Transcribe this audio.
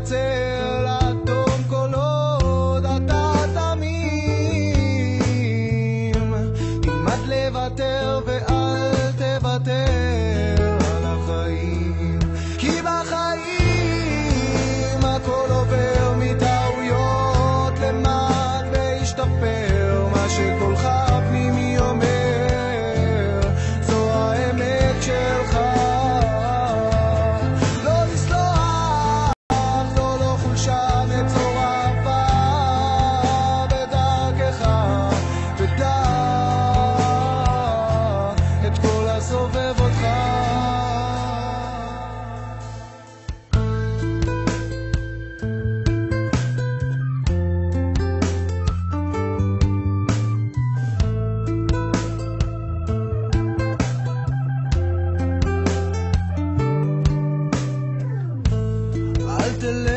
רוצה לאטום כל עוד אתה תמים. תלמד לוותר ואל תוותר על החיים, כי בחיים הכל עובר מטעויות, למד והשתפר. מה שקולך הפנימי אומר זו האמת שלך. לא לסלוח, זו לא חולשה מצורפה בדרכך, ודע את כל הסובב אותך. אל תלך